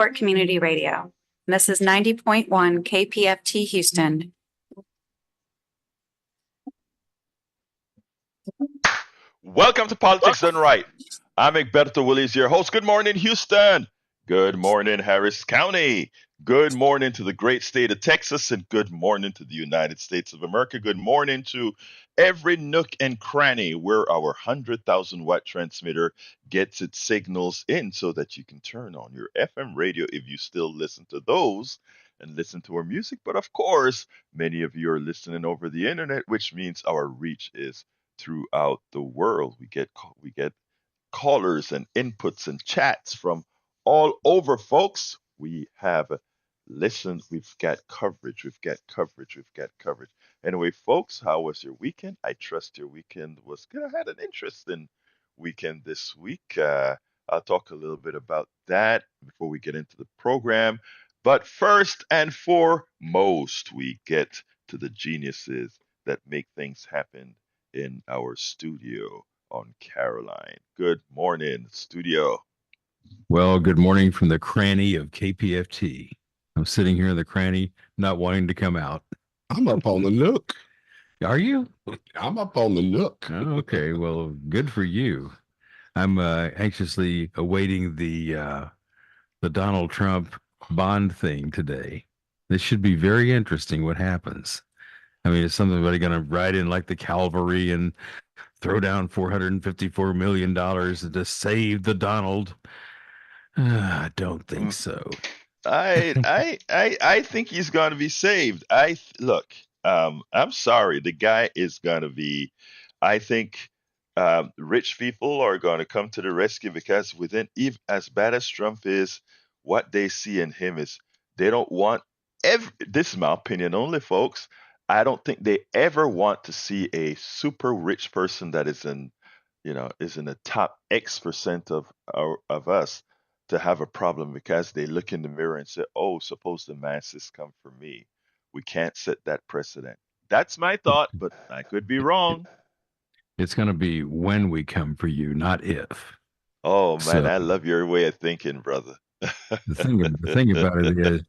Fort Community Radio. And this is 90.1 KPFT Houston. Welcome to Politics Done Right. I'm Egberto Willies, your host. Good morning, Houston. Good morning, Harris County. Good morning to the great state of Texas, and good morning to the United States of America. Good morning to every nook and cranny where our 100,000 watt transmitter gets its signals in so that you can turn on your FM radio if you still listen to those and listen to our music. But of course, many of you are listening over the internet, which means our reach is throughout the world. We get callers and inputs and chats from all over, folks. We have listened. We've got coverage. We've got coverage. We've got coverage. Anyway, folks, how was your weekend? I trust your weekend was good. I had an interesting weekend this week. I'll talk a little bit about that before we get into the program. But first and foremost, we get to the geniuses that make things happen in our studio on Caroline. Good morning, studio. Well, good morning from the cranny of KPFT. I'm sitting here in the cranny, not wanting to come out. I'm up on the nook. Are you? I'm up on the nook. Oh, okay, well, good for you. I'm anxiously awaiting the Donald Trump bond thing today. This should be very interesting what happens. I mean, is somebody going to ride in like the cavalry and throw down $454 million to save the Donald? I don't think so. I think he's going to be saved. Look. I'm sorry. The guy is going to be. I think rich people are going to come to the rescue because even as bad as Trump is, what they see in him is they don't want. This is my opinion only, folks. I don't think they ever want to see a super rich person that is in the top X% of us to have a problem because they look in the mirror and say, "Oh, suppose the masses come for me." We can't set that precedent. That's my thought, but I could be wrong. It's going to be when we come for you, not if. Oh man, So I love your way of thinking, brother. the thing about it is,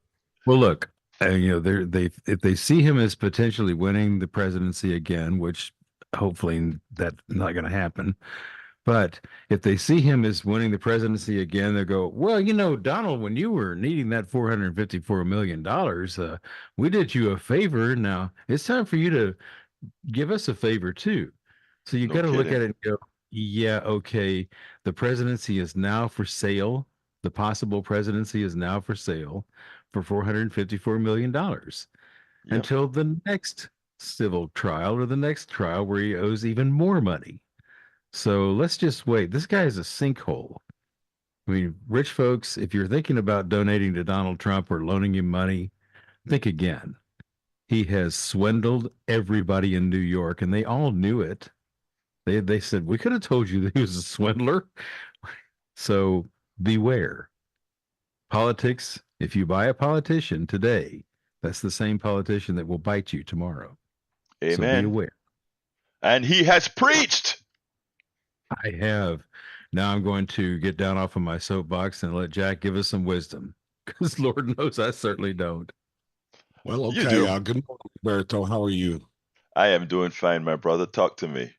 well, look, if they see him as potentially winning the presidency again, which hopefully that's not going to happen. But if they see him as winning the presidency again, they go, well, Donald, when you were needing that $454 million, we did you a favor. Now it's time for you to give us a favor too. So you No got to look kidding. at it and go, yeah, okay, the presidency is now for sale. The possible presidency is now for sale for $454 million Yep. until the next civil trial or the next trial where he owes even more money. So let's just wait. This guy is a sinkhole. I mean, rich folks, if you're thinking about donating to Donald Trump or loaning him money, think again. He has swindled everybody in New York, and they all knew it. They said, we could have told you that he was a swindler. So beware. Politics, if you buy a politician today, that's the same politician that will bite you tomorrow. So be Amen. aware. And he has preached. I have. Now I'm going to get down off of my soapbox and let Jack give us some wisdom, because Lord knows I certainly don't. Well, You okay. do. Good morning, Berto. How are you? I am doing fine, my brother. Talk to me.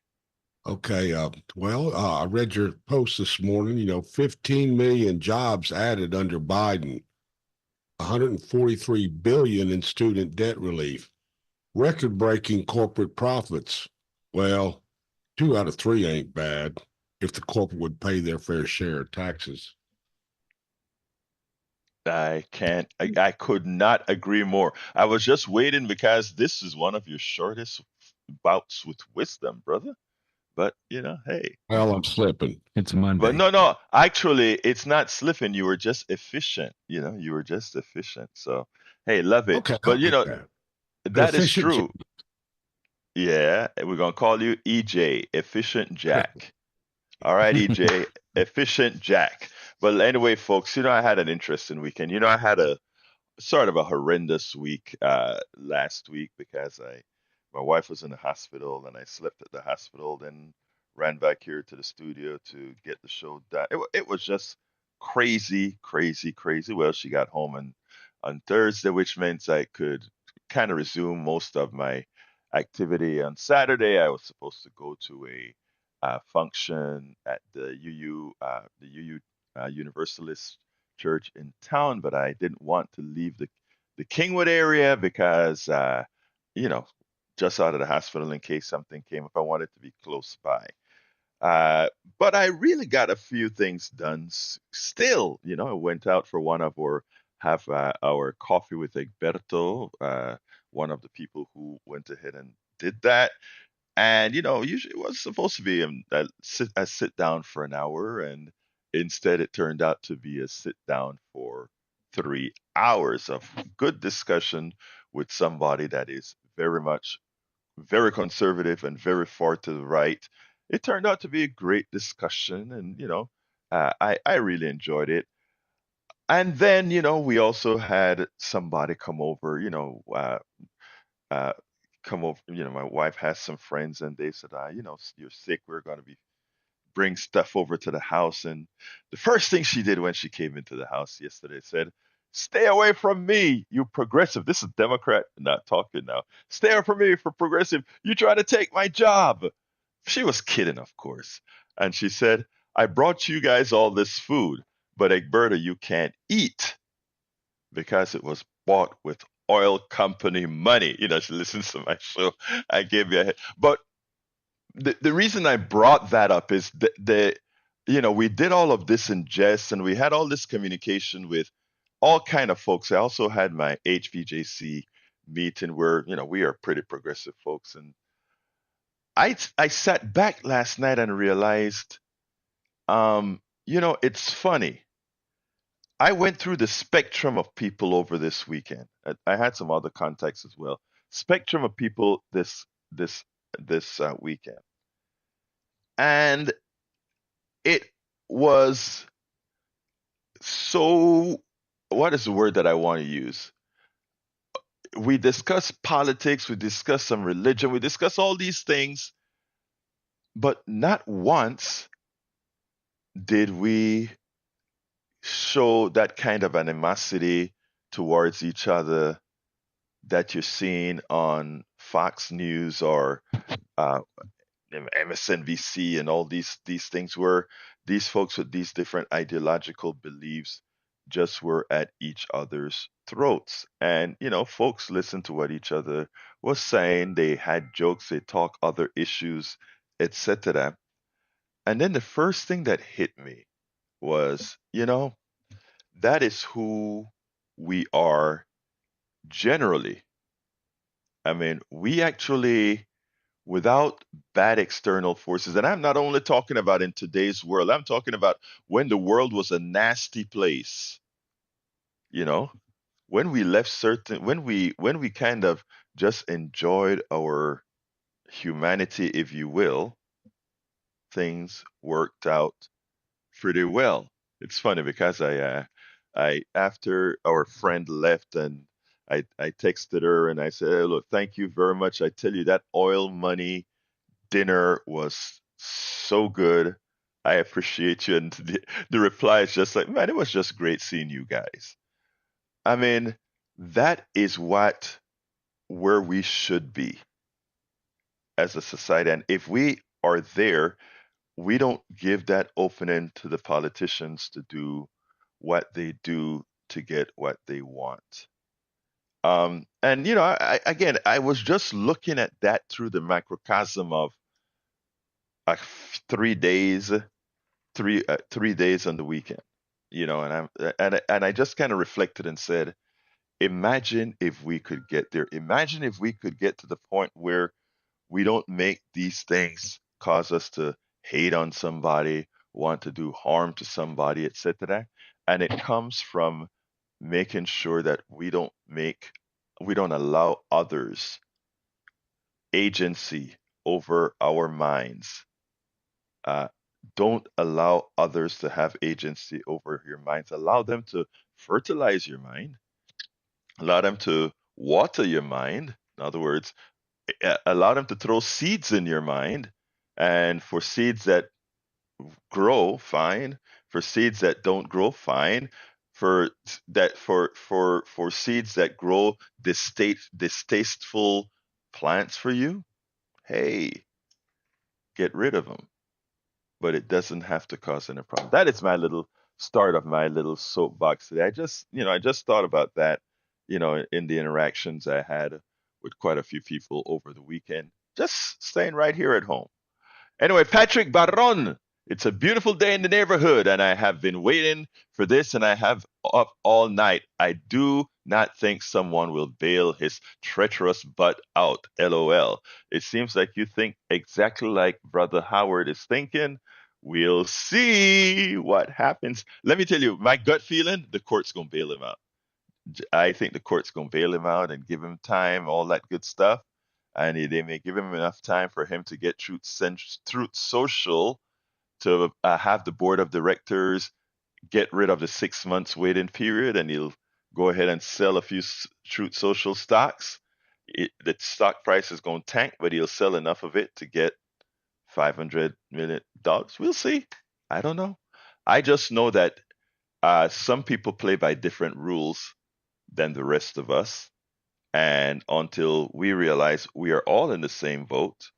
Okay. I read your post this morning. 15 million jobs added under Biden, 143 billion in student debt relief, record-breaking corporate profits. Well, 2 out of 3 ain't bad if the corporate would pay their fair share of taxes. I could not agree more. I was just waiting because this is one of your shortest bouts with wisdom, brother. But, hey. Well, I'm slipping. It's Monday. But no, actually, it's not slipping. You were just efficient. You were just efficient. So, hey, love it. Okay, But, that is efficient. true. Yeah, we're going to call you EJ, Efficient Jack. All right, EJ, Efficient Jack. But anyway, folks, I had an interesting weekend. I had a sort of a horrendous week last week because my wife was in the hospital and I slept at the hospital, then ran back here to the studio to get the show done. It was just crazy, crazy, crazy. Well, she got home on Thursday, which means I could kind of resume most of my activity on Saturday. I was supposed to go to a function at the UU Universalist Church in town, but I didn't want to leave the Kingwood area because, you know, just out of the hospital in case something came up. I wanted to be close by. Uh, but I really got a few things done still. I went out for one of our coffee with Egberto, one of the people who went ahead and did that. And usually it was supposed to be a sit down for an hour, and instead it turned out to be a sit down for 3 hours of good discussion with somebody that is very conservative and very far to the right. It turned out to be a great discussion, and I really enjoyed it. And then we also had somebody come over. Uh, Come over. My wife has some friends, and they said, you're sick. We're going to be bring stuff over to the house. And the first thing she did when she came into the house yesterday said, "Stay away from me, you progressive." This is Democrat not talking now. "Stay away from me for progressive. You try to take my job." She was kidding, of course. And she said, "I brought you guys all this food, but Egberta, you can't eat because it was bought with oil company money." She listens to my show. I gave you a head. But the reason I brought that up is we did all of this in jest, and we had all this communication with all kind of folks. I also had my HVJC meeting where we are pretty progressive folks, and I sat back last night and realized, it's funny. I went through the spectrum of people over this weekend. I had some other contacts as well. Spectrum of people this weekend, and it was so. What is the word that I want to use? We discussed politics, we discussed some religion, we discussed all these things, but not once did we show that kind of animosity towards each other that you're seeing on Fox News or uh, MSNBC and all these things where these folks with these different ideological beliefs just were at each other's throats. And folks listened to what each other was saying. They had jokes, they talk other issues, etc. And then the first thing that hit me was, that is who we are generally. I mean, we actually, without bad external forces, and I'm not only talking about in today's world, I'm talking about when the world was a nasty place, you know, when we kind of just enjoyed our humanity, if you will, things worked out pretty well. It's funny because I after our friend left and I texted her and I said, "Hey, look, thank you very much. I tell you that oil money dinner was so good. I appreciate you." And the reply is just like, "Man, it was just great seeing you guys." I mean, that is where we should be as a society. And if we are there, we don't give that opening to the politicians to do what they do to get what they want. And again, I was just looking at that through the microcosm of 3 days, 3 days on the weekend. And I just kind of reflected and said, imagine if we could get there. Imagine if we could get to the point where we don't make these things cause us to hate on somebody, want to do harm to somebody, etc. And it comes from making sure that we don't allow others agency over our minds. Uh, don't allow others to have agency over your minds. Allow them to fertilize your mind. Allow them to water your mind. In other words, allow them to throw seeds in your mind. And for seeds that grow, fine. For seeds that don't grow, fine. For seeds that grow distasteful plants for you, hey, get rid of them. But it doesn't have to cause any problem. That is my little start of my little soapbox today. I just thought about that, in the interactions I had with quite a few people over the weekend, just staying right here at home. Anyway, Patrick Barron, it's a beautiful day in the neighborhood, and I have been waiting for this, and I have up all night. I do not think someone will bail his treacherous butt out. LOL. It seems like you think exactly like Brother Howard is thinking. We'll see what happens. Let me tell you, my gut feeling, the court's going to bail him out. I think the court's going to bail him out and give him time, all that good stuff. And they may give him enough time for him to get Truth Social to have the board of directors get rid of the 6 months waiting period, and he'll go ahead and sell a few Truth Social stocks. The stock price is going to tank, but he'll sell enough of it to get $500 million. We'll see. I don't know. I just know that some people play by different rules than the rest of us. And until we realize we are all in the same boat,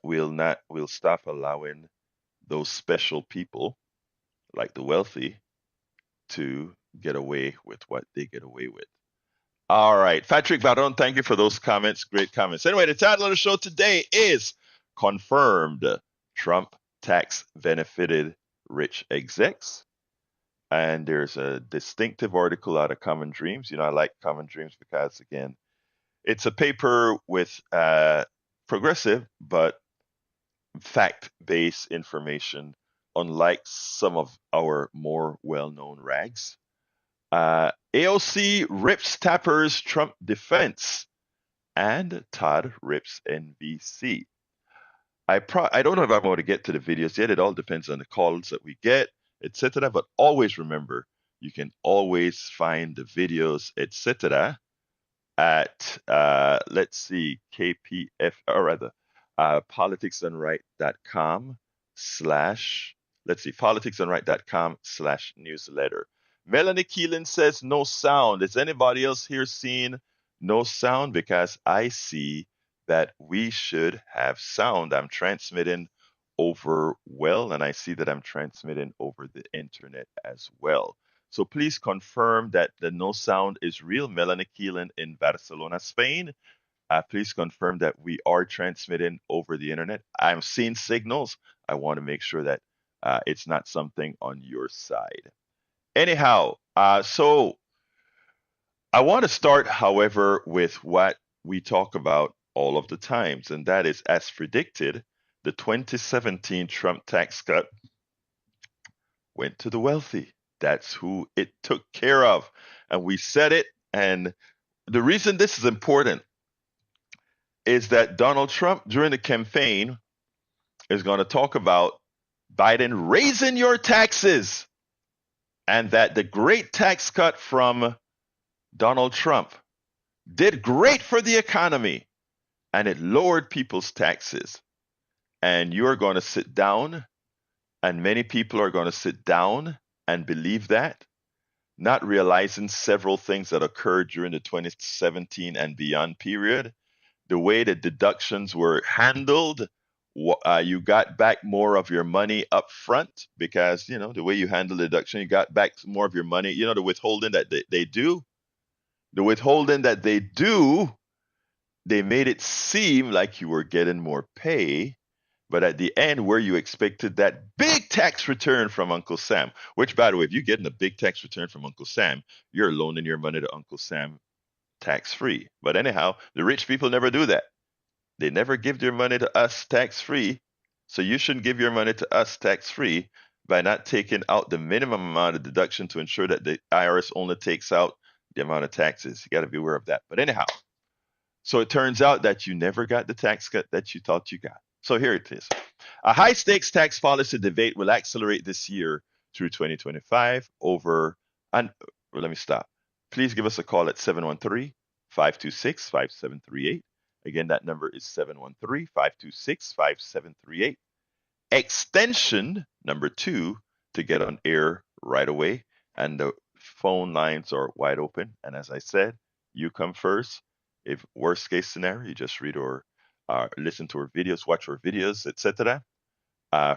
we'll stop allowing those special people, like the wealthy, to get away with what they get away with. All right, Patrick Baron, thank you for those comments. Great comments. Anyway, the title of the show today is Confirmed Trump Tax Benefited Rich Execs. And there's a distinctive article out of Common Dreams. I like Common Dreams because, again, it's a paper with progressive but fact-based information, unlike some of our more well-known rags. AOC rips Tapper's Trump defense, and Todd rips NBC. I don't know if I'm going to get to the videos yet. It all depends on the calls that we get, etc. But always remember, you can always find the videos, etc. at let's see, KPF, or rather, politicsdoneright.com / newsletter. Melanie Keelan says no sound. Is anybody else here seeing no sound? Because I see that we should have sound. I'm transmitting over well, and I see that I'm transmitting over the internet as well. So please confirm that the no sound is real. Melanie Keelan in Barcelona, Spain. Please confirm that we are transmitting over the internet. I'm seeing signals. I want to make sure that it's not something on your side. Anyhow, so I want to start, however, with what we talk about all of the times, and that is, as predicted, the 2017 Trump tax cut went to the wealthy. That's who it took care of. And we said it. And the reason this is important is that Donald Trump, during the campaign, is going to talk about Biden raising your taxes, and that the great tax cut from Donald Trump did great for the economy, and it lowered people's taxes. And you're going to sit down, and many people are going to sit down and believe that, not realizing several things that occurred during the 2017 and beyond period. The way the deductions were handled, you got back more of your money up front because, the way you handle the deduction, you got back more of your money. The withholding that they do, they made it seem like you were getting more pay, but at the end, where you expected that big tax return from Uncle Sam, which, by the way, if you're getting a big tax return from Uncle Sam, you're loaning your money to Uncle Sam tax-free. But anyhow, the rich people never do that. They never give their money to us tax-free. So you shouldn't give your money to us tax-free by not taking out the minimum amount of deduction to ensure that the IRS only takes out the amount of taxes. You got to be aware of that. But anyhow, so it turns out that you never got the tax cut that you thought you got. So here it is. A high-stakes tax policy debate will accelerate this year through 2025 over, and let me stop. Please give us a call at 713-526-5738. Again, that number is 713-526-5738. Extension number 2 to get on air right away, and the phone lines are wide open. And as I said, you come first. If worst case scenario, you just read or listen to our videos, watch our videos, etc.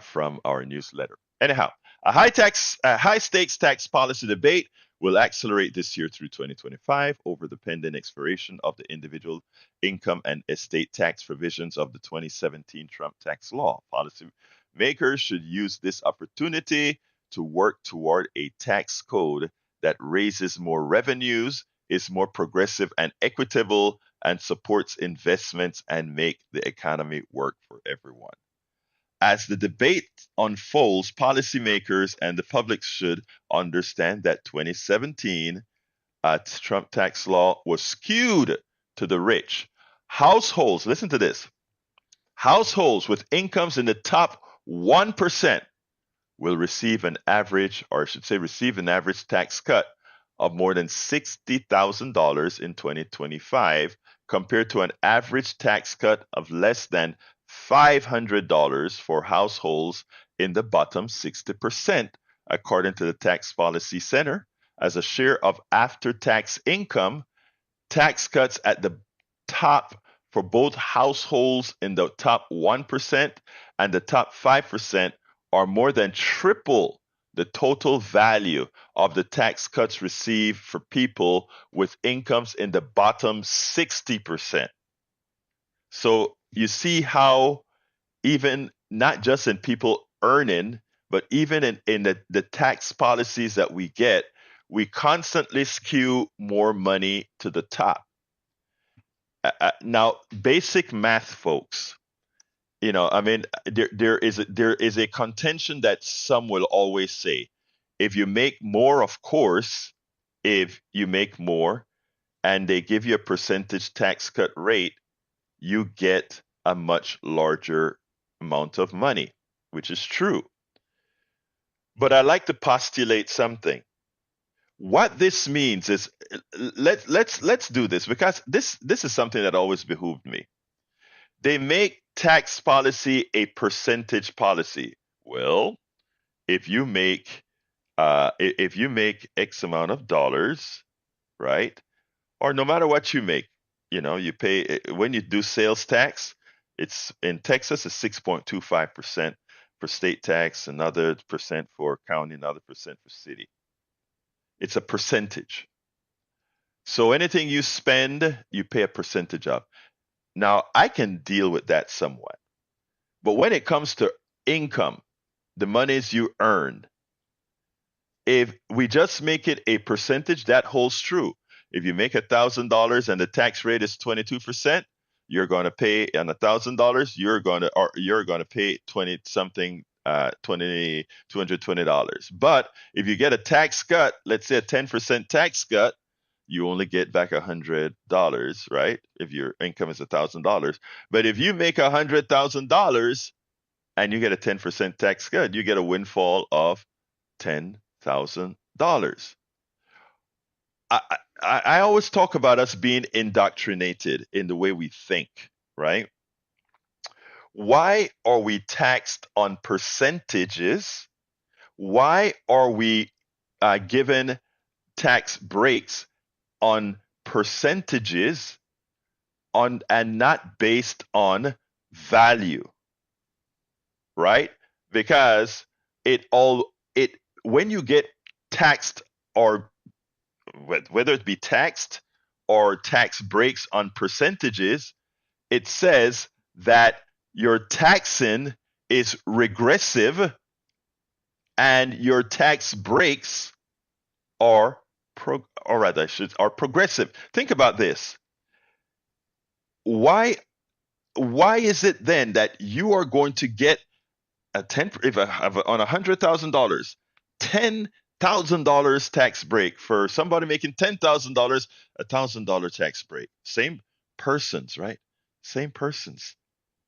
From our newsletter. Anyhow, a high stakes tax policy debate will accelerate this year through 2025 over the pending expiration of the individual income and estate tax provisions of the 2017 Trump tax law. Policymakers should use this opportunity to work toward a tax code that raises more revenues, is more progressive and equitable, and supports investments and make the economy work for everyone. As the debate unfolds, policymakers and the public should understand that 2017 Trump tax law was skewed to the rich. Households, listen to this, households with incomes in the top 1% will receive an average, or I should say receive an average tax cut of more than $60,000 in 2025 compared to an average tax cut of less than $500 for households in the bottom 60%, according to the Tax Policy Center. As a share of after-tax income, tax cuts at the top for both households in the top 1% and the top 5% are more than triple the total value of the tax cuts received for people with incomes in the bottom 60%. So you see how even not just in people earning, but even in the tax policies that we get, we constantly skew more money to the top. Now, basic math, folks, I mean, there is a contention that some will always say, if you make more, of course, if you make more and they give you a percentage tax cut rate, you get a much larger amount of money, which is true. But I like to postulate something. What this means is, let's do this, because this is something that always behooved me. They make tax policy a percentage policy. Well, if you make X amount of dollars, right? Or no matter what you make, you pay when you do sales tax. It's in Texas, it's 6.25% for state tax, another percent for county, another percent for city. It's a percentage. So anything you spend, you pay a percentage of. Now, I can deal with that somewhat. But when it comes to income, the monies you earn, if we just make it a percentage, that holds true. If you make $1,000 and the tax rate is 22%, you're going to pay on $1,000, you're going to pay $220. But if you get a tax cut, let's say a 10% tax cut, you only get back $100, right? If your income is $1,000. But if you make $100,000 and you get a 10% tax cut, you get a windfall of $10,000. I always talk about us being indoctrinated in the way we think, right? Why are we taxed on percentages? Why are we given tax breaks on percentages and not based on value, right? Because when you get taxed, or whether it be taxed or tax breaks on percentages, it says that your taxing is regressive and your tax breaks are progressive. Think about this. Why is it then that you are going to get on $100,000, $10,000 tax break for somebody making $10,000, $1,000 tax break? Same persons, right? Same persons.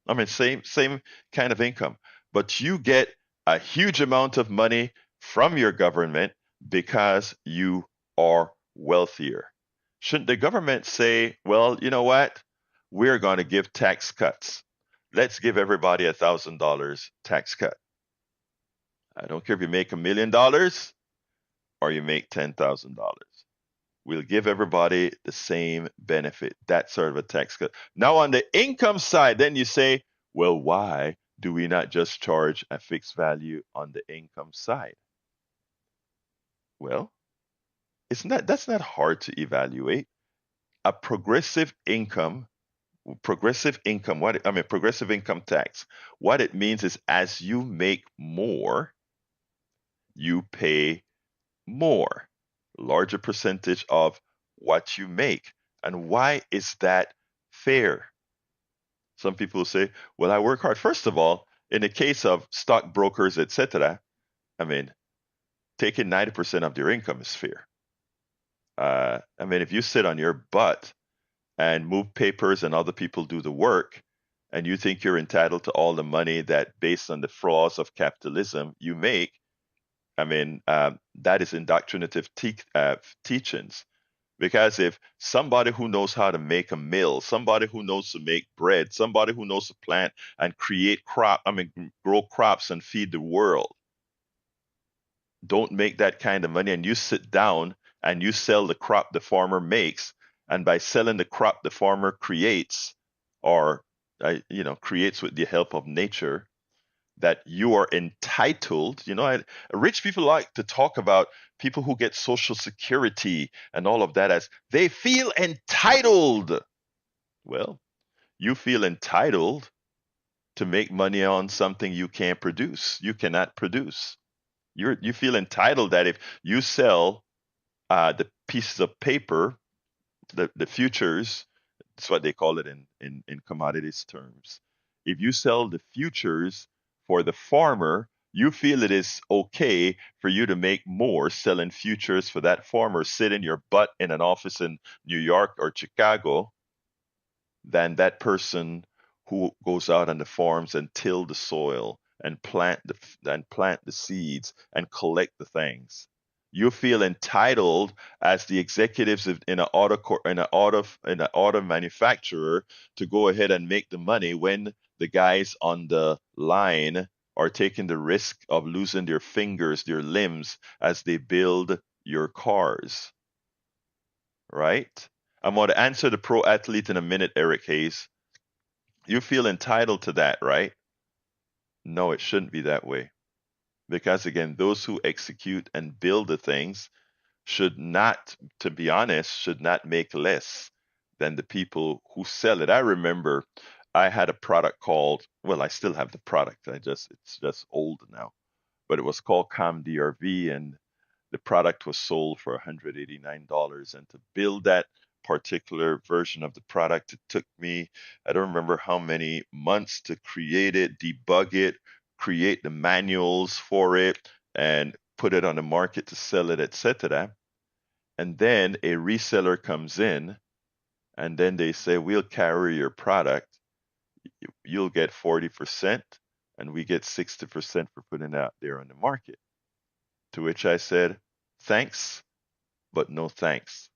I mean, same kind of income, but you get a huge amount of money from your government because you are wealthier. Shouldn't the government say, well, you know what? We're going to give tax cuts. Let's give everybody $1,000 tax cut. I don't care if you make $1 million or you make $10,000. We'll give everybody the same benefit. That sort of a tax cut. Now, on the income side, then you say, well, why do we not just charge a fixed value on the income side? Well, that's not hard to evaluate. A progressive income tax. What it means is as you make more, you pay more, larger percentage of what you make. And why is that fair? Some people say, well, I work hard. First of all, in the case of stockbrokers, etc., I mean, taking 90% of their income is fair. I mean, if you sit on your butt and move papers and other people do the work, and you think you're entitled to all the money that, based on the flaws of capitalism, you make, I mean, that is indoctrinative teachings. Because if somebody who knows how to make a mill, somebody who knows to make bread, somebody who knows to plant and grow crops and feed the world, don't make that kind of money, and you sit down and you sell the crop the farmer makes, and by selling the crop the farmer creates, or creates with the help of nature, that you are entitled. Rich people like to talk about people who get Social Security and all of that as they feel entitled. Well, you feel entitled to make money on something you can't produce. You cannot produce. You feel entitled that if you sell the pieces of paper, the futures, that's what they call it in commodities terms. If you sell the futures for the farmer, you feel it is okay for you to make more selling futures for that farmer sitting your butt in an office in New York or Chicago than that person who goes out on the farms and till the soil and plant the seeds and collect the things. You feel entitled as the executives in an auto manufacturer to go ahead and make the money when the guys on the line are taking the risk of losing their fingers, their limbs as they build your cars. Right? I'm going to answer the pro athlete in a minute, Eric Hayes. You feel entitled to that, right? No, it shouldn't be that way. Because again, those who execute and build the things should not, to be honest, should not make less than the people who sell it. I remember I had a product called, well, I still have the product. It's just old now, but it was called ComDRV, and the product was sold for $189. And to build that particular version of the product, it took me, I don't remember how many months to create it, debug it, create the manuals for it, and put it on the market to sell it, etc. And then a reseller comes in, and then they say, we'll carry your product. You'll get 40%, and we get 60% for putting it out there on the market. To which I said, thanks, but no thanks.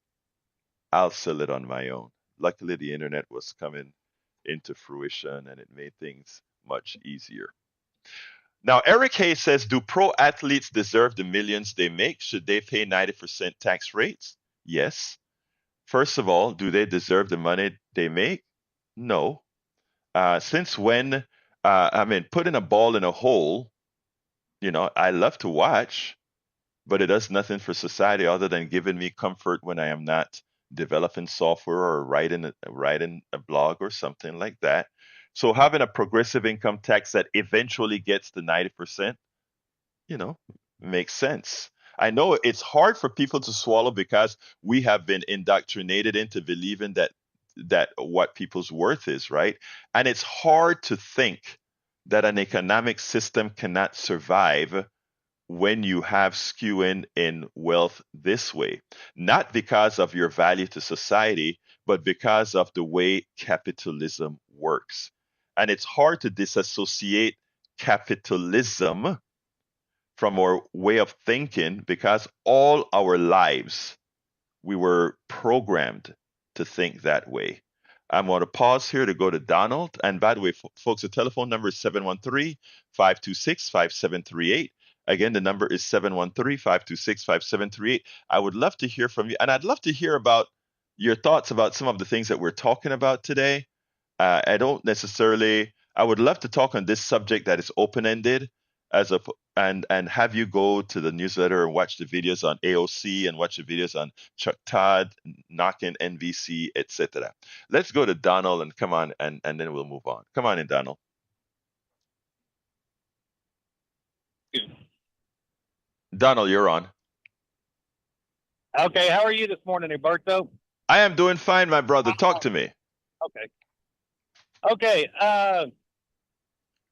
I'll sell it on my own. Luckily, the internet was coming into fruition, and it made things much easier. Now, Eric Hayes says, do pro athletes deserve the millions they make? Should they pay 90% tax rates? Yes. First of all, do they deserve the money they make? No. Since when, putting a ball in a hole, I love to watch, but it does nothing for society other than giving me comfort when I am not developing software or writing a blog or something like that. So having a progressive income tax that eventually gets to 90%, makes sense. I know it's hard for people to swallow because we have been indoctrinated into believing that what people's worth is, right? And it's hard to think that an economic system cannot survive when you have skewing in wealth this way, not because of your value to society, but because of the way capitalism works. And it's hard to disassociate capitalism from our way of thinking because all our lives we were programmed to think that way. I'm going to pause here to go to Donald. And by the way, folks, the telephone number is 713-526-5738. Again, the number is 713-526-5738. I would love to hear from you, and I'd love to hear about your thoughts about some of the things that we're talking about today. I don't necessarily. I would love to talk on this subject that is open-ended, as a and have you go to the newsletter and watch the videos on AOC and watch the videos on Chuck Todd, knocking NBC, etc. Let's go to Donald and come on, and then we'll move on. Come on in, Donald. Donald, you're on. Okay, how are you this morning, Alberto? I am doing fine, my brother. Talk to me. Okay. I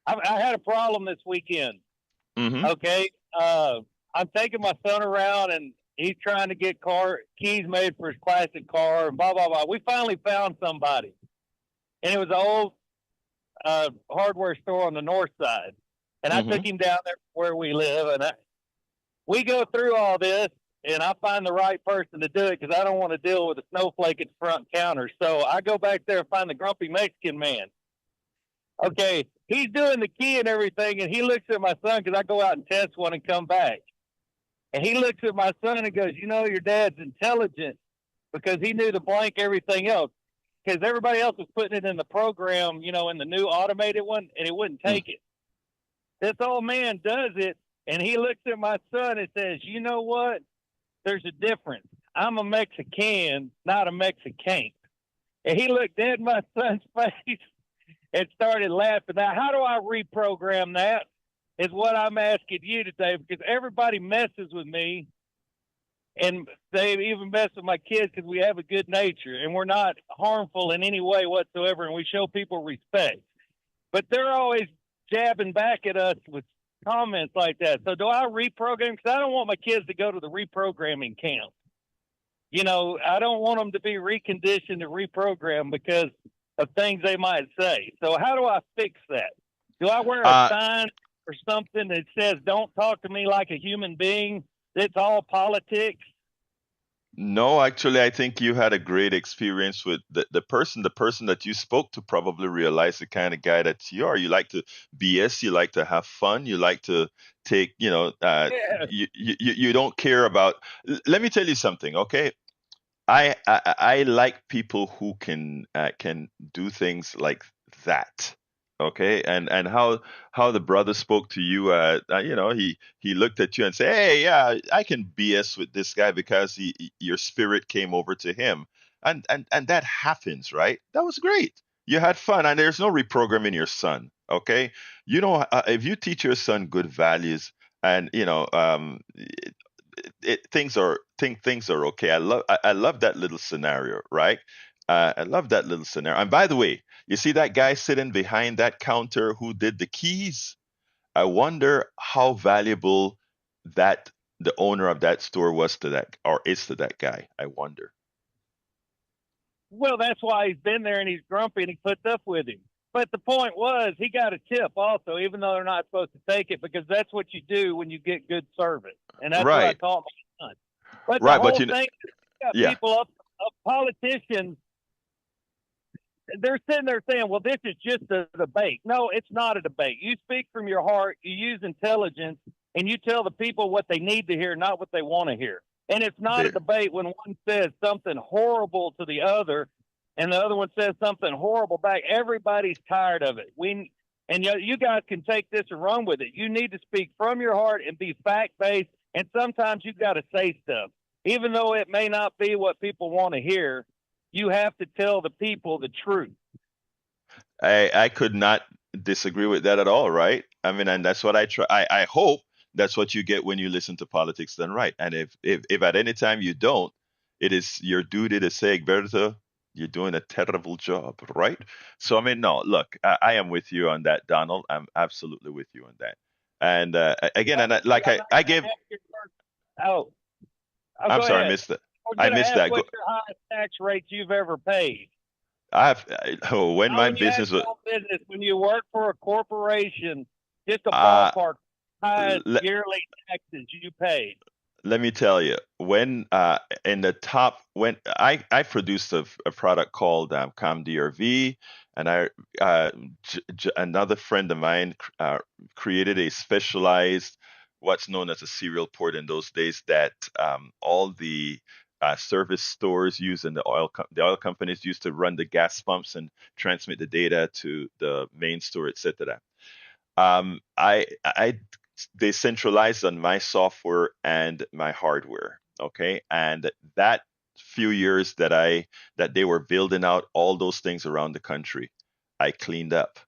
had a problem this weekend. Hmm. Okay. I'm taking my son around and he's trying to get car keys made for his classic car and blah, blah, blah. We finally found somebody. And it was an old hardware store on the north side. And I took him down there where we live. And we go through all this and I find the right person to do it because I don't want to deal with a snowflake at the front counter. So I go back there and find the grumpy Mexican man. Okay, he's doing the key and everything, and he looks at my son because I go out and test one and come back. And he looks at my son and goes, your dad's intelligent because he knew to blank everything else. Because everybody else was putting it in the program, in the new automated one, and it wouldn't take it. This old man does it, and he looks at my son and says, you know what? There's a difference. I'm a Mexican, not a Mexican. And he looked dead in my son's face and started laughing. Now, how do I reprogram that is what I'm asking you today, because everybody messes with me, and they even mess with my kids because we have a good nature, and we're not harmful in any way whatsoever, and we show people respect. But they're always jabbing back at us with comments like that. So do I reprogram? Because I don't want my kids to go to the reprogramming camp. I don't want them to be reconditioned and reprogrammed because of things they might say. So how do I fix that? Do I wear a sign or something that says, don't talk to me like a human being? It's all politics. No, actually, I think you had a great experience with the person. The person that you spoke to probably realized the kind of guy that you are. You like to BS. You like to have fun. You like to take, you don't care about. Let me tell you something, okay? I like people who can do things like that. Okay, and how the brother spoke to you, he looked at you and said, "Hey, yeah, I can BS with this guy because your spirit came over to him," and that happens, right? That was great. You had fun, and there's no reprogramming your son. Okay, if you teach your son good values, and things are okay. I love that little scenario, right? I love that little scenario. And by the way, you see that guy sitting behind that counter who did the keys? I wonder how valuable that the owner of that store was to that, or is to that guy. I wonder. Well, that's why he's been there and he's grumpy and he puts up with him. But the point was he got a tip also, even though they're not supposed to take it, because that's what you do when you get good service. And that's what I Right. taught my son. But the Right, whole but thing, got yeah. people up politicians, they're sitting there saying, well, this is just a debate. No, it's not a debate. You speak from your heart, you use intelligence, and you tell the people what they need to hear, not what they want to hear. And it's not a There. debate when one says something horrible to the other and the other one says something horrible back. Everybody's tired of it. You guys can take this and run with it. You need to speak from your heart and be fact-based, and sometimes you've got to say stuff. Even though it may not be what people want to hear, you have to tell the people the truth. I could not disagree with that at all, right? I mean, and that's what I try. I hope that's what you get when you listen to Politics Done Right. And if at any time you don't, it is your duty to say, Egberto, you're doing a terrible job, right? So, I mean, no, look, I am with you on that, Donald. I'm absolutely with you on that. And again, and I gave. Oh, I'm go sorry, I ahead. missed it. I I missed that. What's your highest tax rate you've ever paid? When my When you had business was. your own business, when you work for a corporation, just a Uh, ballpark, highest le- yearly taxes you paid. Let me tell you, when in the top, when I produced a product called ComDRV, and another friend of mine created a specialized what's known as a serial port in those days that all the service stores use and the oil companies used to run the gas pumps and transmit the data to the main store, etc. I they centralized on my software and my hardware. Okay, and that few years that they were building out all those things around the country, I cleaned up,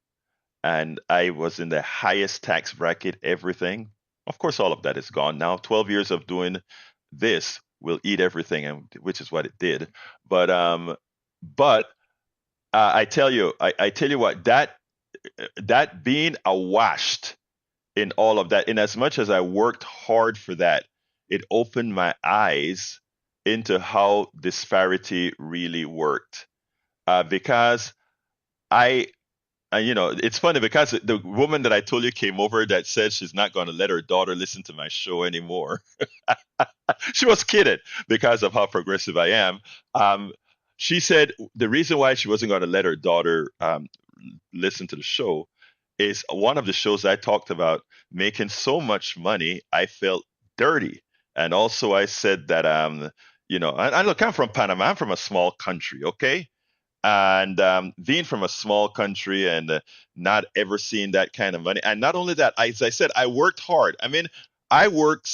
and I was in the highest tax bracket. Everything, of course, all of that is gone now. 12 years of doing this will eat everything, and which is what it did. But I tell you, I tell you what, that being awashed in all of that, in as much as I worked hard for that, it opened my eyes into how disparity really worked. Because I, it's funny because the woman that I told you came over that said she's not going to let her daughter listen to my show anymore. She was kidding because of how progressive I am. She said the reason why she wasn't going to let her daughter listen to the show is one of the shows I talked about making so much money, I felt dirty. And also I said that, and look, I'm from Panama. I'm from a small country, okay? And being from a small country and not ever seeing that kind of money. And not only that, as I said, I worked hard. I mean, I worked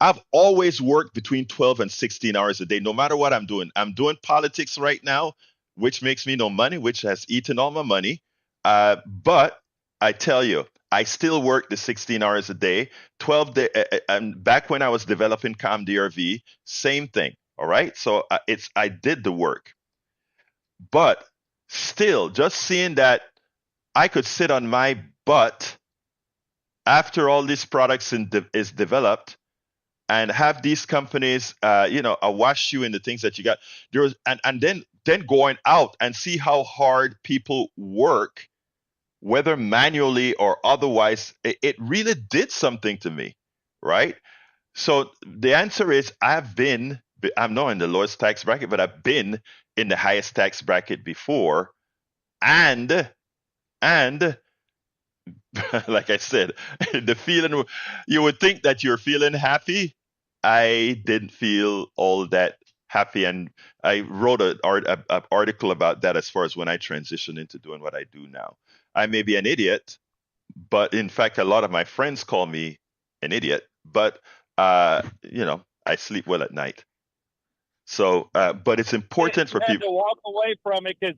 I've always worked between 12 and 16 hours a day, no matter what I'm doing. I'm doing politics right now, which makes me no money, which has eaten all my money. But I tell you, I still work the 16 hours a day, 12 day, and back when I was developing ComDRV, same thing. All right. So I did the work, but still just seeing that I could sit on my butt after all these products is developed and have these companies, awash you in the things that you got. And then going out and see how hard people work, whether manually or otherwise, it really did something to me, right? So the answer is I'm not in the lowest tax bracket, but I've been in the highest tax bracket before, and like I said, the feeling, you would think that you're feeling happy. I didn't feel all that happy, and I wrote an article about that as far as when I transitioned into doing what I do now. I may be an idiot, but in fact, a lot of my friends call me an idiot. But I sleep well at night. So, but it's important for You had people. to walk away from it because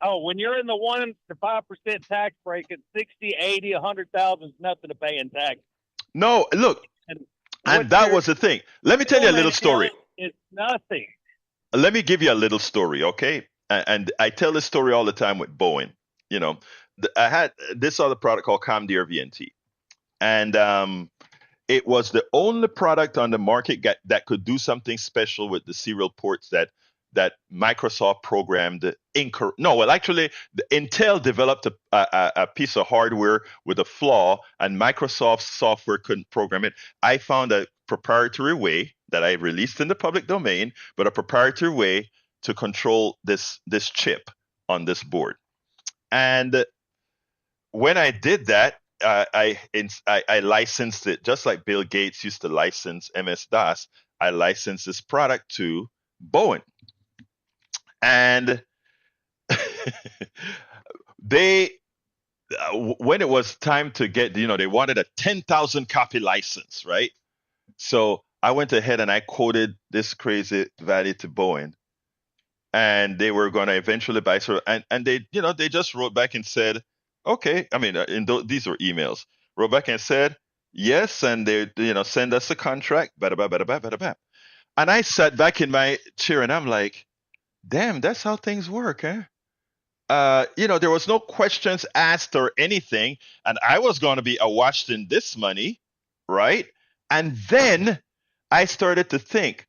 when you're in the 1 to 5% tax bracket, 60, 80, 100,000 is nothing to pay in tax. No, look, and that was the thing. Let me tell you a little story. It's nothing. Let me give you a little story, okay? And I tell this story all the time with Boeing. I had this other product called ComDRVNT, and it was the only product on the market that could do something special with the serial ports that Microsoft programmed. Actually, Intel developed a piece of hardware with a flaw, and Microsoft's software couldn't program it. I found a proprietary way that I released in the public domain, but a proprietary way to control this chip on this board. And when I did that, I licensed it just like Bill Gates used to license MS-DOS. I licensed this product to Boeing, and when it was time to get, they wanted a 10,000 copy license, right? So I went ahead and I quoted this crazy value to Boeing, and they were going to eventually buy. So and they just wrote back and said, okay. I mean, these were emails. Wrote back and said yes, and they send us a contract. And I sat back in my chair and I'm like, damn, that's how things work, eh? There was no questions asked or anything, and I was going to be awashed in this money, right? And then I started to think,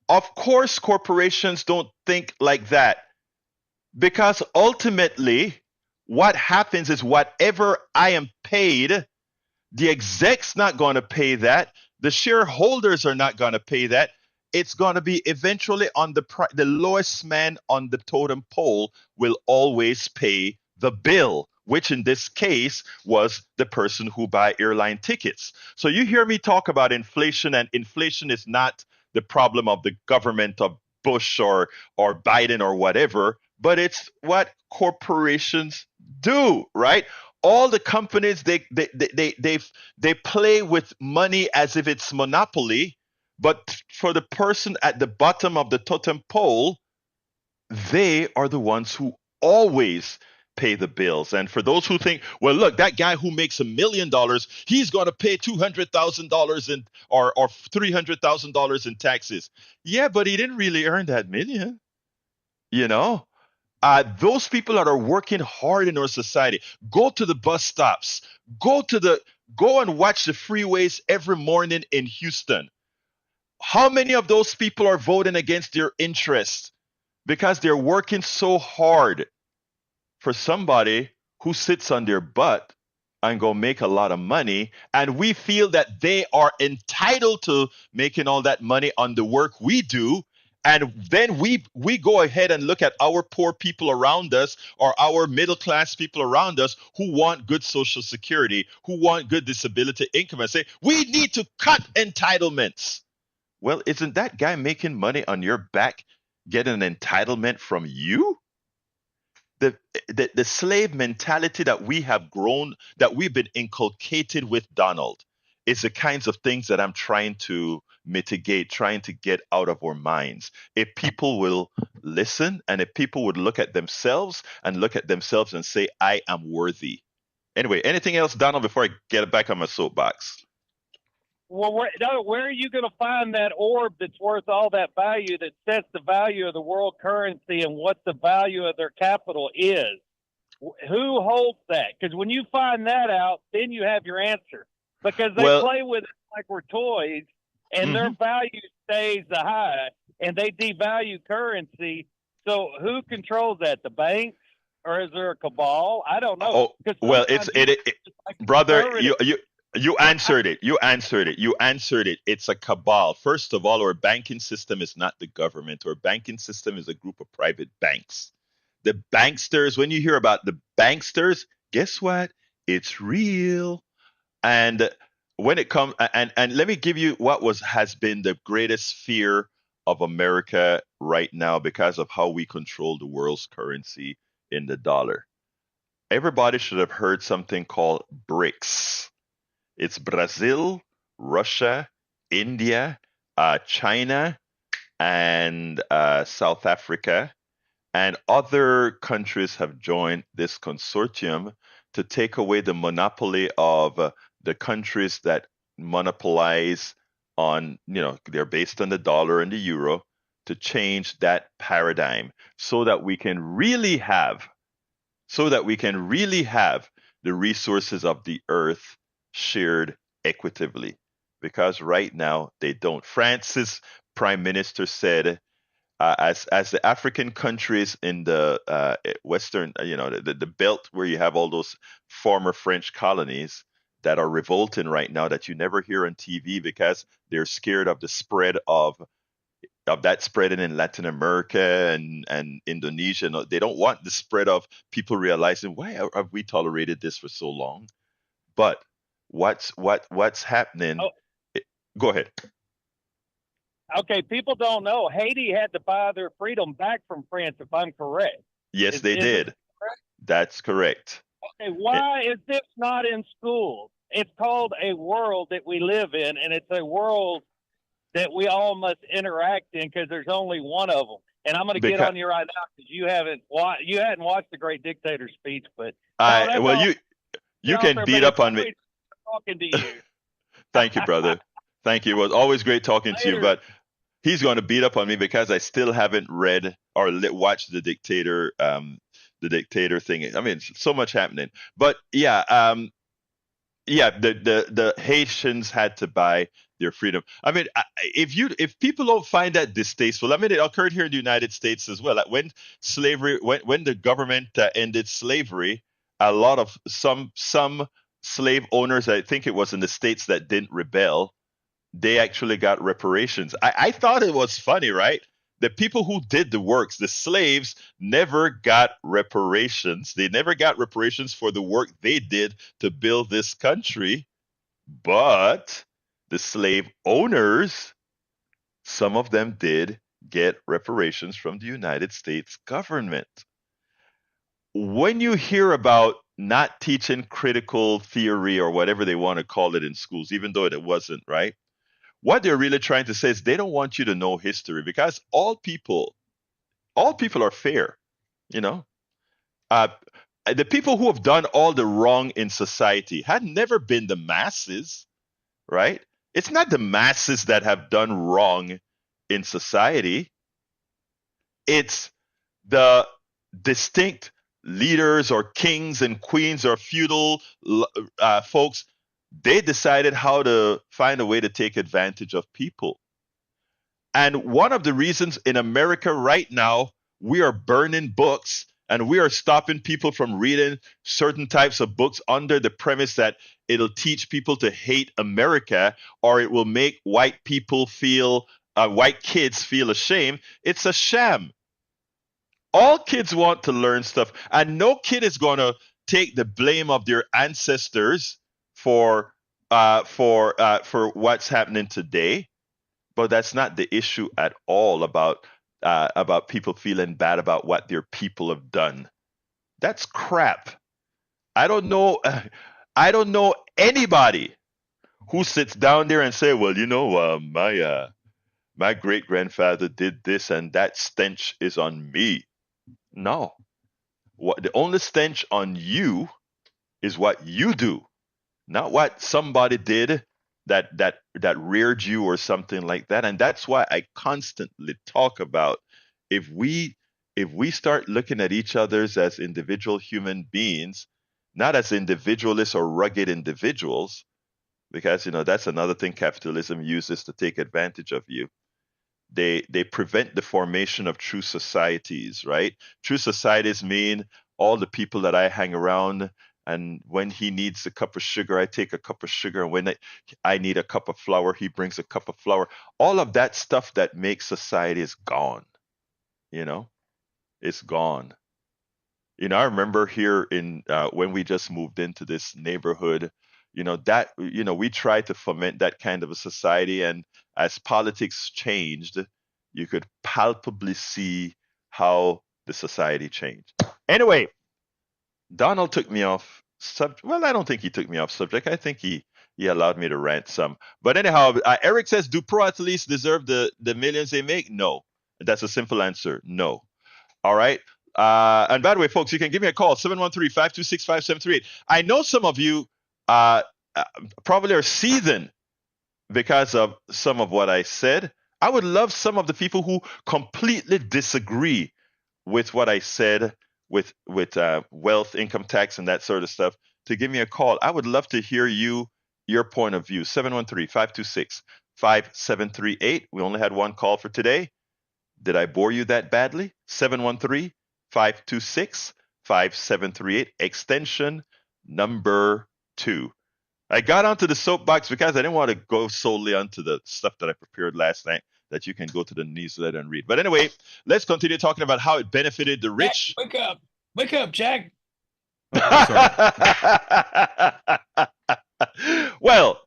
of course, corporations don't think like that, because ultimately, what happens is whatever I am paid, the exec's not going to pay that. The shareholders are not going to pay that. It's going to be eventually on the lowest man on the totem pole will always pay the bill, which in this case was the person who buy airline tickets. So you hear me talk about inflation, and inflation is not the problem of the government of Bush or Biden or whatever, but it's what corporations do, right? All the companies they play with money as if it's monopoly, but for the person at the bottom of the totem pole, they are the ones who always pay the bills. And for those who think, well, look, that guy who makes $1 million, he's going to pay $200,000 in or $300,000 in taxes. Yeah, but he didn't really earn that million, you know. Those people that are working hard in our society, go to the bus stops, go and watch the freeways every morning in Houston. How many of those people are voting against their interests because they're working so hard for somebody who sits on their butt and go make a lot of money, and we feel that they are entitled to making all that money on the work we do, and then we go ahead and look at our poor people around us or our middle class people around us who want good social security, who want good disability income, and say we need to cut entitlements. Well, isn't that guy making money on your back getting an entitlement from you? The slave mentality that we have grown, that we've been inculcated with Donald, is the kinds of things that I'm trying to mitigate, trying to get out of our minds. If people will listen, and if people would look at themselves and say, I am worthy. Anyway, anything else, Donald, before I get back on my soapbox? Well, where are you going to find that orb that's worth all that value, that sets the value of the world currency and what the value of their capital is? Who holds that? Because when you find that out, then you have your answer. Because they play with it like we're toys, and their value stays high, and they devalue currency. So who controls that? The banks, or is there a cabal? I don't know. Oh, well, brother, you answered it. You answered it. It's a cabal. First of all, our banking system is not the government. Our banking system is a group of private banks. The banksters, when you hear about the banksters, guess what? It's real. And when it comes, and let me give you what has been the greatest fear of America right now because of how we control the world's currency in the dollar. Everybody should have heard something called BRICS. It's Brazil, Russia, India, China, and South Africa, and other countries have joined this consortium to take away the monopoly of the countries that monopolize on, they're based on the dollar and the euro, to change that paradigm so that we can really have the resources of the earth shared equitably, because right now they don't. France's prime minister said, as the African countries in the Western, the belt where you have all those former French colonies that are revolting right now, that you never hear on TV because they're scared of the spread of that spreading in Latin America and Indonesia. They don't want the spread of people realizing, why have we tolerated this for so long? But what's happening? Go ahead. Okay, people don't know. Haiti had to buy their freedom back from France, if I'm correct. Yes, they did. That's correct. Okay, why is this not in schools? It's called a world that we live in, and it's a world that we all must interact in, because there's only one of them. And I'm going to get on you right now because you hadn't watched the Great Dictator speech, but you can beat up on me. Talking to you. Thank you, brother. Thank you. It was always great talking to you, but he's going to beat up on me because I still haven't read or watched the Dictator thing. I mean, so much happening. But the Haitians had to buy their freedom. I mean, if people don't find that distasteful, I mean, it occurred here in the United States as well. When the government ended slavery, a lot of some slave owners, I think it was in the states that didn't rebel, they actually got reparations. I thought it was funny, right? the people who did the works, the slaves, never got reparations. They never got reparations for the work they did to build this country. But the slave owners, some of them did get reparations from the United States government. When you hear about not teaching critical theory or whatever they want to call it in schools, even though it wasn't, right? What they're really trying to say is they don't want you to know history, because all people are fair, you know. The people who have done all the wrong in society had never been the masses, right? It's not the masses that have done wrong in society. It's the distinct leaders or kings and queens or feudal folks. They decided how to find a way to take advantage of people. And one of the reasons in America right now, we are burning books and we are stopping people from reading certain types of books under the premise that it'll teach people to hate America, or it will make white people feel, white kids feel ashamed. It's a sham. All kids want to learn stuff, and no kid is going to take the blame of their ancestors for what's happening today. But that's not the issue at all about people feeling bad about what their people have done. That's crap. I don't know anybody who sits down there and say, well, you know, my great grandfather did this and that stench is on me. No. The only stench on you is what you do, not what somebody did that reared you or something like that. And that's why I constantly talk about, if we start looking at each others as individual human beings, not as individualists or rugged individuals, because, you know, that's another thing capitalism uses to take advantage of you. They prevent the formation of true societies, right? True societies mean all the people that I hang around, and when he needs a cup of sugar, I take a cup of sugar, and when I need a cup of flour, he brings a cup of flour. All of that stuff that makes society is gone. You know, it's gone. You know, I remember here in when we just moved into this neighborhood, we tried to foment that kind of a society, and as politics changed, you could palpably see how the society changed. Anyway, Donald took me off subject. Well, I don't think he took me off subject. I think he allowed me to rant some. But anyhow, Eric says, do pro athletes deserve the millions they make? No. That's a simple answer. No. All right. And by the way, folks, you can give me a call, 713-526-5738. I know some of you probably are seething because of some of what I said. I would love some of the people who completely disagree with what I said with wealth, income tax, and that sort of stuff to give me a call. I would love to hear your point of view. 713-526-5738. We only had one call for today. Did I bore you that badly? 713-526-5738, extension number 2. I got onto the soapbox because I didn't want to go solely onto the stuff that I prepared last night that you can go to the newsletter and read. But anyway, let's continue talking about how it benefited the rich. Jack, wake up, Jack. Well,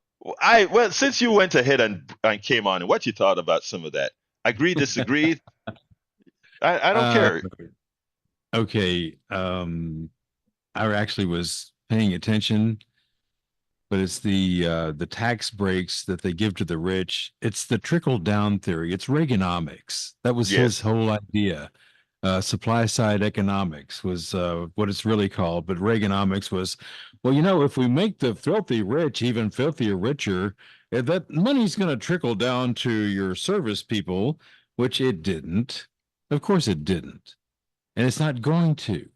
since you went ahead and came on, what you thought about some of that? Agree, disagree? I don't care. Okay. I actually was paying attention, but it's the tax breaks that they give to the rich. It's the trickle down theory. It's Reaganomics. That was his whole idea. Supply side economics was what it's really called. But Reaganomics was, well, you know, if we make the filthy rich even filthier richer, that money's going to trickle down to your service people, which it didn't. Of course it didn't. And it's not going to.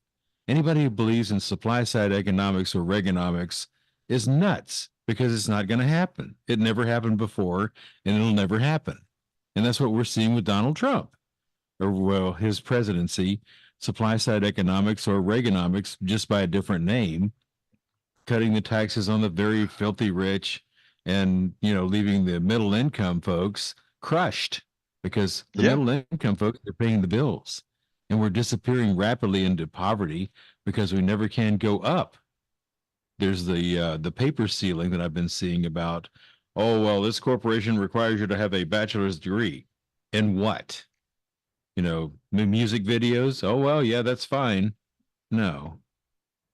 Anybody who believes in supply side economics or Reaganomics is nuts, because it's not going to happen. It never happened before, and it'll never happen. And that's what we're seeing with Donald Trump, or well, his presidency, supply side economics or Reaganomics, just by a different name, cutting the taxes on the very filthy rich and, you know, leaving the middle income folks crushed. because the Yeah. middle income folks are paying the bills, and we're disappearing rapidly into poverty because we never can go up. There's the paper ceiling that I've been seeing about. Oh well, this corporation requires you to have a bachelor's degree in what? Music videos. Oh well, yeah, that's fine. No,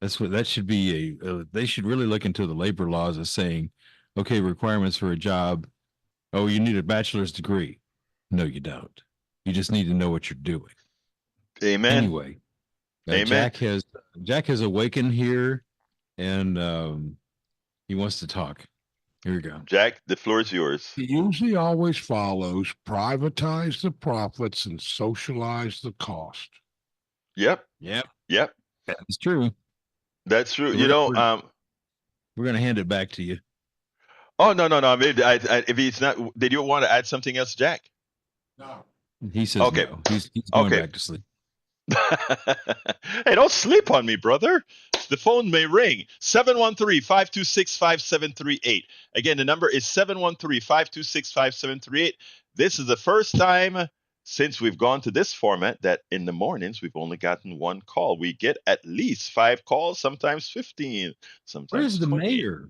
that should be they should really look into the labor laws as saying, okay, requirements for a job. Oh, you need a bachelor's degree. No, you don't. You just need to know what you're doing. Amen. Anyway, Amen. Jack has awakened here, and he wants to talk. Here we go. Jack, the floor is yours. It usually always follows privatize the profits and socialize the cost. Yep. Yep, Yep. that's true. That's true. So You know, we're gonna hand it back to you. oh no, no, no. I mean, if he's not, did you want to add something else, Jack? No. He says Okay. no. He's going Okay. back to sleep. Hey, don't sleep on me, brother. The phone may ring. 713-526-5738. Again, the number is 713-526-5738. This is the first time since we've gone to this format that in the mornings we've only gotten one call. We get at least 5 calls, sometimes 15, sometimes Where's the 20. mayor?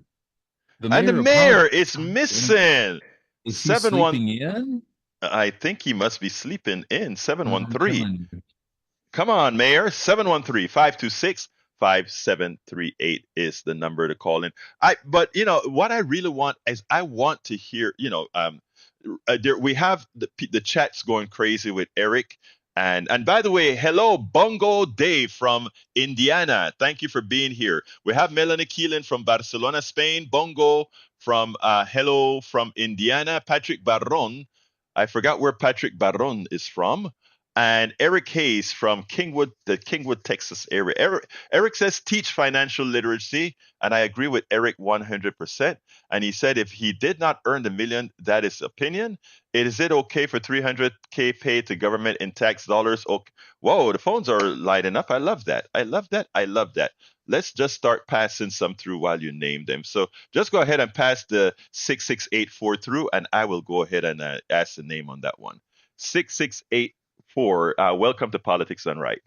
And the mayor is missing. Is he 71 sleeping in? I think he must be sleeping in. I'm 713. telling you. Come on, Mayor. 713-526-5738 is the number to call in. But what I really want is I want to hear, we have the chats going crazy with Eric. And by the way, hello, Bongo Dave from Indiana. Thank you for being here. We have Melanie Keelan from Barcelona, Spain. Bongo from hello from Indiana. Patrick Barron. I forgot where Patrick Barron is from. And Eric Hayes from the Kingwood, Texas area. Eric says teach financial literacy, and I agree with Eric 100%. And he said if he did not earn the million, that is opinion. Is it okay for 300K paid to government in tax dollars? Okay. Whoa, the phones are lighting up. I love that. I love that. I love that. Let's just start passing some through while you name them. So just go ahead and pass the 6684 through, and I will go ahead and ask the name on that one. 6684. Welcome to Politics Done Right.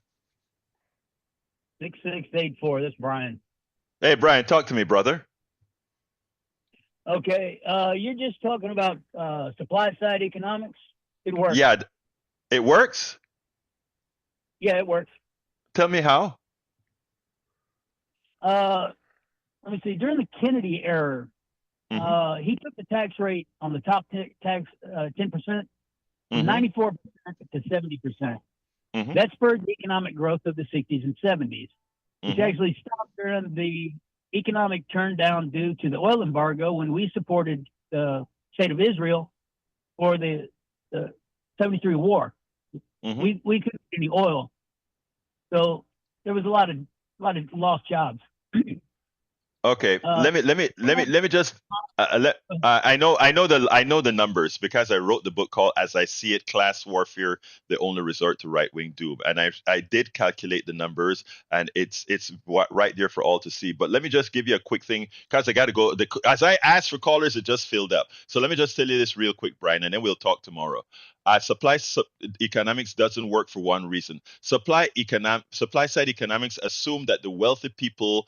6684. This is Brian. Hey, Brian, talk to me, brother. Okay. You're just talking about supply side economics. It works. Yeah, it works. Yeah, it works. Tell me how. Let me see. During the Kennedy era, he took the tax rate on the top tax 10%. 94% to 70%. That spurred the economic growth of the 60s and 70s, which actually stopped during the economic turn down due to the oil embargo when we supported the state of Israel for the 73 war. We couldn't get any oil, so there was a lot of lost jobs. Okay, let me just I know the numbers because I wrote the book called As I See It: Class Warfare, the Only Resort to Right Wing Doom, and I did calculate the numbers, and it's right there for all to see. But let me just give you a quick thing because I got to go. As I asked for callers, it just filled up. So let me just tell you this real quick, Brian, and then we'll talk tomorrow. Economics doesn't work for one reason. Supply side economics assume that the wealthy people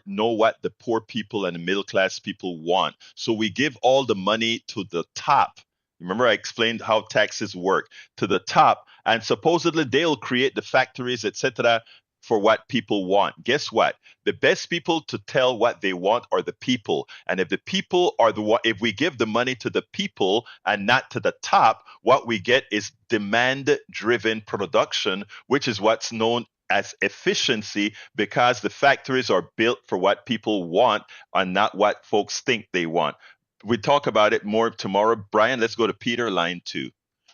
know what the poor people and the middle class people want. So we give all the money to the top. Remember, I explained how taxes work to the top, and supposedly they'll create the factories, etc., for what people want. Guess what? The best people to tell what they want are the people. And if the people are if we give the money to the people and not to the top, what we get is demand-driven production, which is what's known as efficiency, because the factories are built for what people want and not what folks think they want. We talk about it more tomorrow. Brian, let's go to Peter, line 2.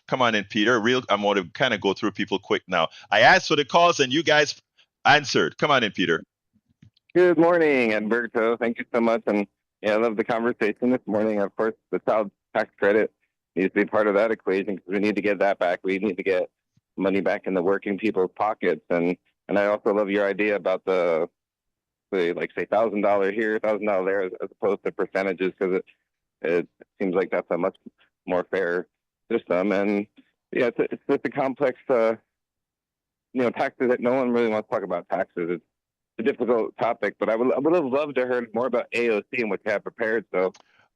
Come on in, Peter. I'm going to kind of go through people quick now. I asked for the calls and you guys answered. Come on in, Peter. Good morning, Edberto. Thank you so much. And yeah, I love the conversation this morning. Of course, the child tax credit needs to be part of that equation because we need to get that back. We need to get money back in the working people's pockets. And I also love your idea about the like say $1,000 here, $1,000 there, as opposed to percentages, because it seems like that's a much more fair system. And Yeah, it's just a complex, taxes that no one really wants to talk about taxes. It's a difficult topic, but I would have loved to heard more about AOC and what you have prepared. So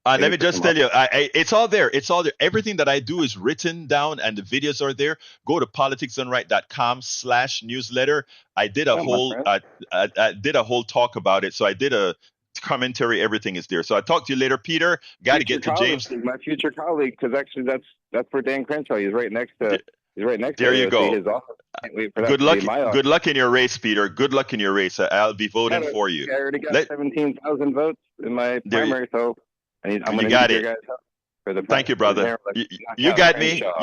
Let maybe me for just tomorrow. tell you, it's all there. It's all there. Everything that I do is written down and the videos are there. Go to politicsdoneright.com/newsletter. I did a Oh, my whole friend. I did a whole talk about it. So I did a commentary. Everything is there. So I'll talk to you later, Peter. Got to get to James. My future colleague, because actually that's for Dan Crenshaw. He's right next to There you AOC. go. His office. Can't wait for that Good to luck. be my office. Good luck in your race, Peter. Good luck in your race. I'll be voting for you. I already got Let 17,000 votes in my there you, primary, so I'm you going to got need your it. guys' help for the Thank you, for the brother. mayor You, election. Knock you out got me. Crenshaw.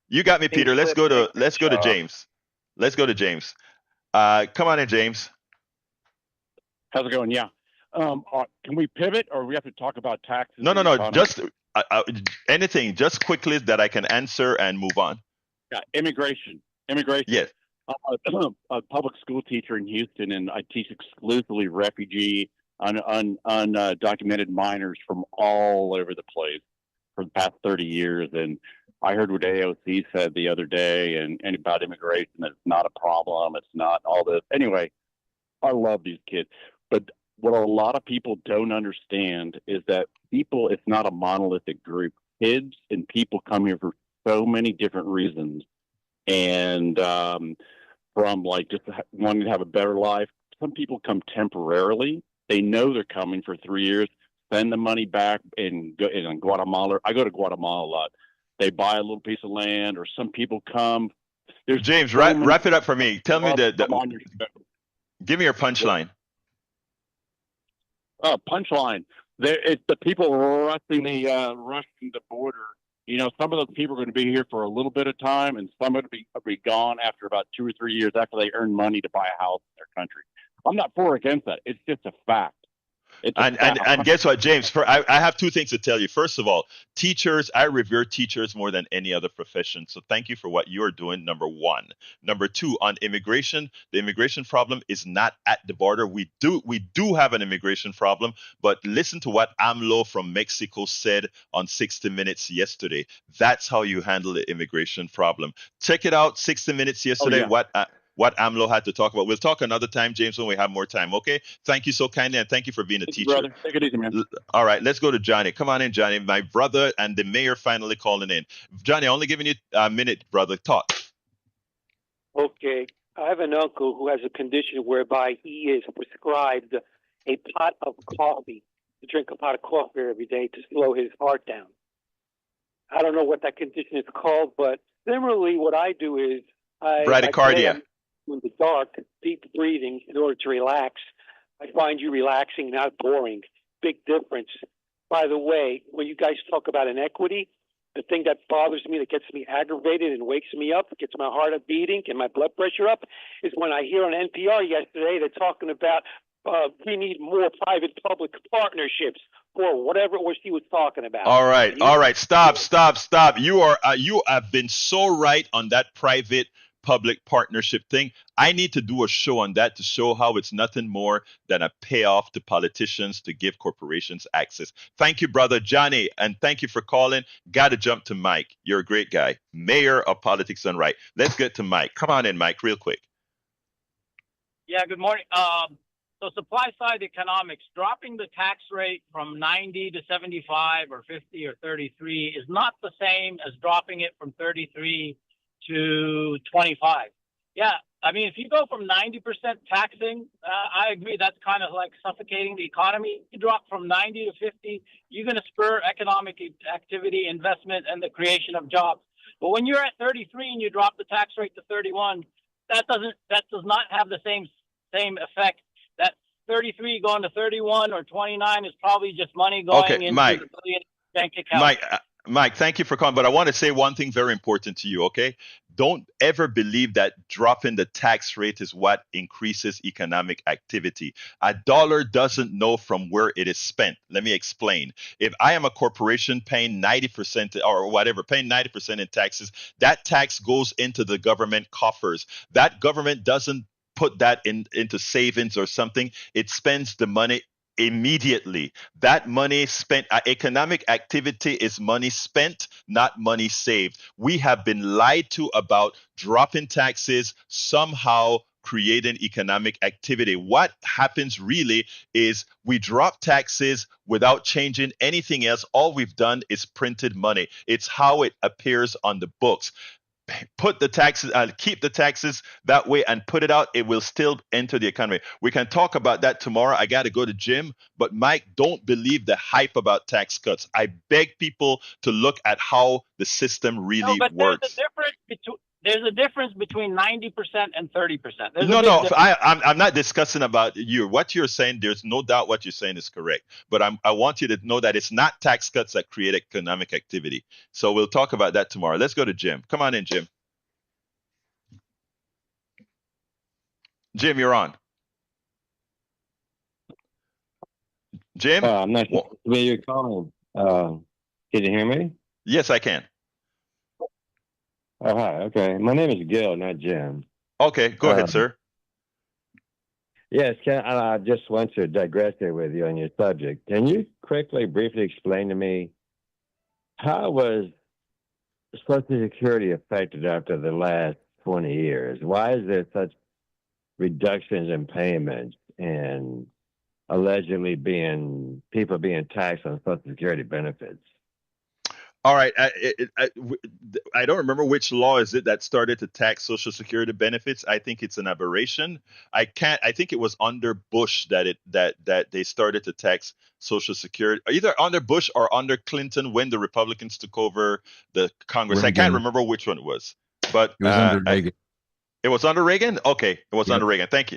You got me, King Peter. Let's Cliff go and to Crenshaw. James. Let's go to James. Come on in, James. How's it going? Yeah. Can we pivot, or we have to talk about taxes? No, and no, the no. economy? Just anything, just quickly that I can answer and move on. Yeah, immigration. Immigration. Yes. A public school teacher in Houston, and I teach exclusively refugee, undocumented minors from all over the place for the past 30 years. And I heard what AOC said the other day, and about immigration, that it's not a problem. It's not all this. Anyway, I love these kids, but what a lot of people don't understand is that it's not a monolithic group. Kids and people come here for so many different reasons. And from like just wanting to have a better life, some people come temporarily. They know they're coming for 3 years, send the money back, and go in Guatemala. I go to Guatemala a lot. They buy a little piece of land, or some people come. There's James, so wrap many it up for me. Tell me come on your show. give me your punchline. Punchline. It's the people rushing the border. Some of those people are going to be here for a little bit of time, and some are going to be gone after about 2 or 3 years after they earn money to buy a house in their country. I'm not for or against that. It's just a fact. And guess what, James? I have two things to tell you. First of all, teachers, I revere teachers more than any other profession. So thank you for what you are doing, number one. Number two, on immigration, the immigration problem is not at the border. We do have an immigration problem, but listen to what AMLO from Mexico said on 60 Minutes yesterday. That's how you handle the immigration problem. Check it out, 60 Minutes yesterday. Oh, yeah. What AMLO had to talk about. We'll talk another time, James, when we have more time. Okay. Thank you so kindly, and thank you for being a teacher. Brother. Take it easy, man. All right, let's go to Johnny. Come on in, Johnny. My brother and the mayor finally calling in. Johnny, only giving you a minute, brother. Talk. Okay. I have an uncle who has a condition whereby he is prescribed a pot of coffee, to drink a pot of coffee every day to slow his heart down. I don't know what that condition is called, but similarly, what I do is bradycardia. In the dark, deep breathing in order to relax. I find you relaxing, not boring. Big difference. By the way, when you guys talk about inequity, the thing that bothers me, that gets me aggravated and wakes me up, gets my heart beating and my blood pressure up, is when I hear on NPR yesterday they're talking about we need more private-public partnerships for whatever it was she was talking about. All right. Stop. You have been so right on that private-public partnership thing. I need to do a show on that to show how it's nothing more than a payoff to politicians to give corporations access. Thank you, brother Johnny, and thank you for calling. Got to jump to Mike. You're a great guy. Mayor of Politics Done Right. Let's get to Mike. Come on in, Mike, real quick. Yeah, good morning. So supply side economics, dropping the tax rate from 90 to 75 or 50 or 33 is not the same as dropping it from 33 to 25. Yeah, I mean, if you go from 90% taxing, I agree that's kind of like suffocating the economy. You drop from 90 to 50, you're going to spur economic activity, investment, and the creation of jobs. But when you're at 33 and you drop the tax rate to 31, that does not have the same effect. That 33 going to 31 or 29 is probably just money going into the bank account. Mike, thank you for calling, but I want to say one thing very important to you, okay? Don't ever believe that dropping the tax rate is what increases economic activity. A dollar doesn't know from where it is spent. Let me explain. If I am a corporation paying 90% or whatever, paying 90% in taxes, that tax goes into the government coffers. That government doesn't put that into savings or something. It spends the money immediately. That money spent, economic activity is money spent not money saved. We have been lied to about dropping taxes, somehow creating economic activity. What happens really is we drop taxes without changing anything else. All we've done is printed money. It's how it appears on the books. Put the taxes, keep the taxes that way and put it out, it will still enter the economy. We can talk about that tomorrow. I got to go to gym, but Mike, don't believe the hype about tax cuts. I beg people to look at how the system really works. There's a difference between 90% and 30%. No, I'm not discussing about you. What you're saying, there's no doubt what you're saying is correct. But I want you to know that it's not tax cuts that create economic activity. So we'll talk about that tomorrow. Let's go to Jim. Come on in, Jim. Jim, you're on. Jim? I'm not sure where you're calling. Can you hear me? Yes, I can. Oh, hi. Okay. My name is Gil, not Jim. Okay, go ahead, sir. Yes, I just want to digress here with you on your subject. Can you briefly explain to me how was Social Security affected after the last 20 years? Why is there such reductions in payments and allegedly people being taxed on Social Security benefits? All right. I don't remember which law is it that started to tax Social Security benefits. I think it's an aberration. I think it was under Bush that they started to tax Social Security, either under Bush or under Clinton when the Republicans took over the Congress. Reagan. I can't remember which one it was, but It was under Reagan. It was under Reagan. Okay, it was under Reagan. Thank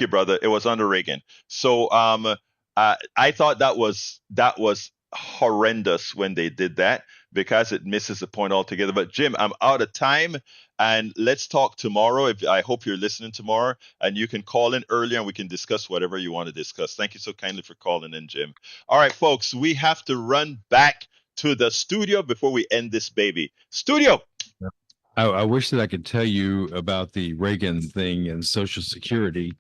you, brother. It was under Reagan. So I thought that was horrendous when they did that, because it misses the point altogether. But Jim, I'm out of time, and let's talk tomorrow. I hope you're listening tomorrow, and you can call in earlier and we can discuss whatever you want to discuss. Thank you so kindly for calling in, Jim. All right, folks, we have to run back to the studio before we end this baby. Studio. I wish that I could tell you about the Reagan thing and Social Security,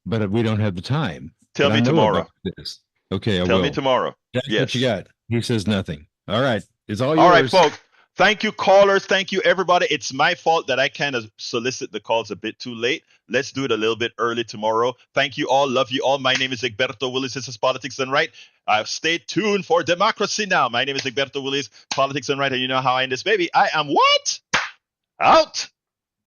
but we don't have the time. Tell me tomorrow. This. Okay, I will. Tell me tomorrow. That's yes. what you got. He says nothing. All right. It's all yours. All right, folks. Thank you, callers. Thank you, everybody. It's my fault that I kind of solicit the calls a bit too late. Let's do it a little bit early tomorrow. Thank you all. Love you all. My name is Egberto Willis. This is Politics Done Right. Stay tuned for Democracy Now! My name is Egberto Willis, Politics Done Right. And you know how I end this baby. I am what? Out.